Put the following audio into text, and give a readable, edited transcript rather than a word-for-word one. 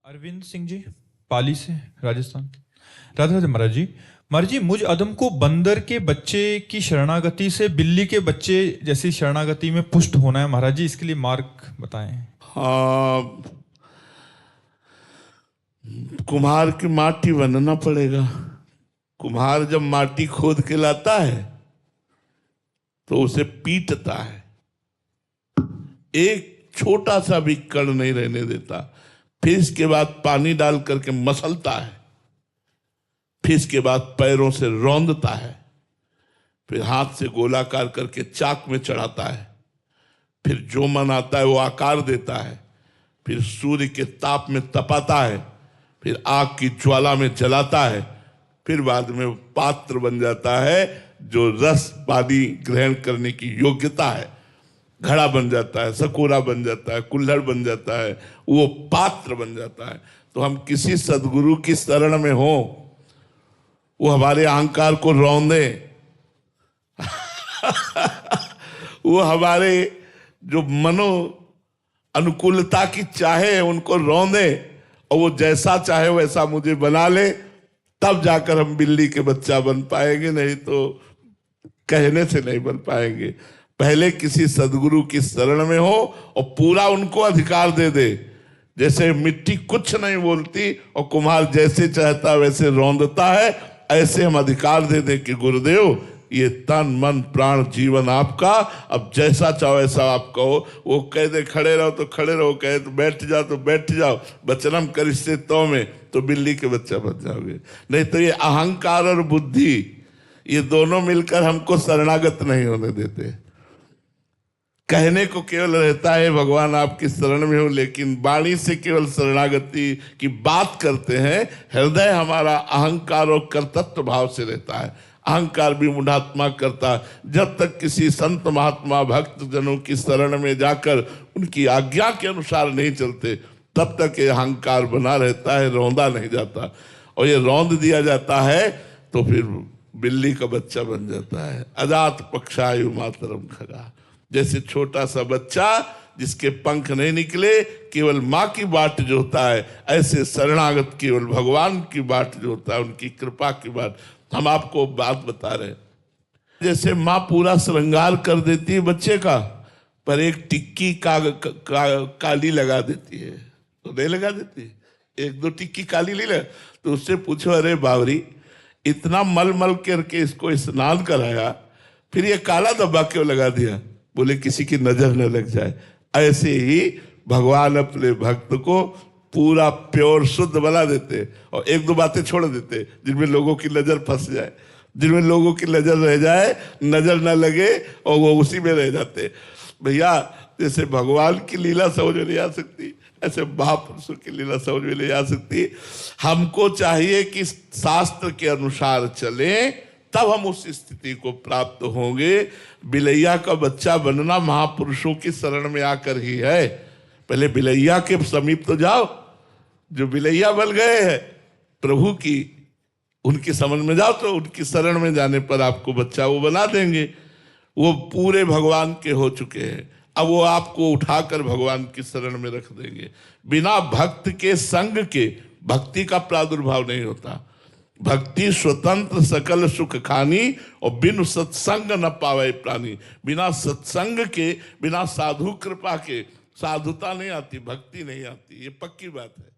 अरविंद सिंह जी, पाली से, राजस्थान। राधे राधे महाराज जी। महाराज जी, मुझ अदम को बंदर के बच्चे की शरणागति से बिल्ली के बच्चे जैसी शरणागति में पुष्ट होना है महाराज जी, इसके लिए मार्ग बताएं। हाँ, कुम्हार की माटी बनना पड़ेगा। कुम्हार जब माटी खोद के लाता है तो उसे पीटता है, एक छोटा सा भी कण नहीं रहने देता। फिर इसके बाद पानी डाल करके मसलता है, फिर इसके बाद पैरों से रौंदता है, फिर हाथ से गोलाकार करके चाक में चढ़ाता है, फिर जो मन आता है वो आकार देता है, फिर सूर्य के ताप में तपाता है, फिर आग की ज्वाला में जलाता है, फिर बाद में पात्र बन जाता है जो रस पानी ग्रहण करने की योग्यता है। घड़ा बन जाता है, सकोरा बन जाता है, कुल्हड़ बन जाता है, वो पात्र बन जाता है। तो हम किसी सदगुरु की शरण में हो, वो हमारे अहंकार को रौंदे वो हमारे जो मनो अनुकूलता की चाहे उनको रौंदे और वो जैसा चाहे वैसा मुझे बना ले, तब जाकर हम बिल्ली के बच्चा बन पाएंगे, नहीं तो कहने से नहीं बन पाएंगे। पहले किसी सदगुरु की शरण में हो और पूरा उनको अधिकार दे दे। जैसे मिट्टी कुछ नहीं बोलती और कुम्हार जैसे चाहता वैसे रौंदता है, ऐसे हम अधिकार दे दे कि गुरुदेव ये तन मन प्राण जीवन आपका, अब जैसा चाहो ऐसा आप कहो। वो कह दे खड़े रहो तो खड़े रहो, कहे तो बैठ जाओ तो बैठ जाओ, वचनम करिष्ये तो में, तो बिल्ली के बच्चा बन जाओगे। नहीं तो ये अहंकार और बुद्धि, ये दोनों मिलकर हमको शरणागत नहीं होने देते। कहने को केवल रहता है भगवान आपकी शरण में हो, लेकिन वाणी से केवल शरणागति की बात करते हैं। हृदय हमारा अहंकार और कर्तृत्व भाव से रहता है। अहंकार भी मूढ़ात्मा करता है। जब तक किसी संत महात्मा भक्त जनों की शरण में जाकर उनकी आज्ञा के अनुसार नहीं चलते, तब तक ये अहंकार बना रहता है, रौंदा नहीं जाता। और ये रौंद दिया जाता है तो फिर बिल्ली का बच्चा बन जाता है। अजात पक्षायु मातरम खगा, जैसे छोटा सा बच्चा जिसके पंख नहीं निकले, केवल माँ की बाट जो होता है, ऐसे शरणागत केवल भगवान की बाट जो होता है, उनकी कृपा की बाट। हम आपको बात बता रहे हैं, जैसे माँ पूरा श्रृंगार कर देती है बच्चे का, पर एक टिक्की काली लगा देती है तो नहीं लगा देती, एक दो टिक्की काली ले ले, तो उससे पूछो अरे बावरी, इतना मल मल करके इसको स्नान कराया, फिर ये काला धब्बा क्यों लगा दिया? बोले किसी की नजर न लग जाए। ऐसे ही भगवान अपने भक्त को पूरा प्योर शुद्ध बना देते और एक दो बातें छोड़ देते जिनमें लोगों की नजर फंस जाए, जिनमें लोगों की नजर रह जाए, नजर न लगे और वो उसी में रह जाते। भैया, जैसे भगवान की लीला समझ में नहीं आ सकती, ऐसे महापुरुषों की लीला समझ में नहीं आ सकती। हमको चाहिए कि शास्त्र के अनुसार चले, तब हम उस स्थिति को प्राप्त होंगे। बिलैया का बच्चा बनना महापुरुषों की शरण में आकर ही है। पहले बिलैया के समीप तो जाओ, जो बिलैया बन गए हैं प्रभु की, उनकी समझ में जाओ, तो उनकी शरण में जाने पर आपको बच्चा वो बना देंगे। वो पूरे भगवान के हो चुके हैं, अब वो आपको उठाकर भगवान की शरण में रख देंगे। बिना भक्त के संग के भक्ति का प्रादुर्भाव नहीं होता। भक्ति स्वतंत्र सकल सुख खानी और बिन सत्संग न पावे प्राणी। बिना सत्संग के, बिना साधु कृपा के साधुता नहीं आती, भक्ति नहीं आती, ये पक्की बात है।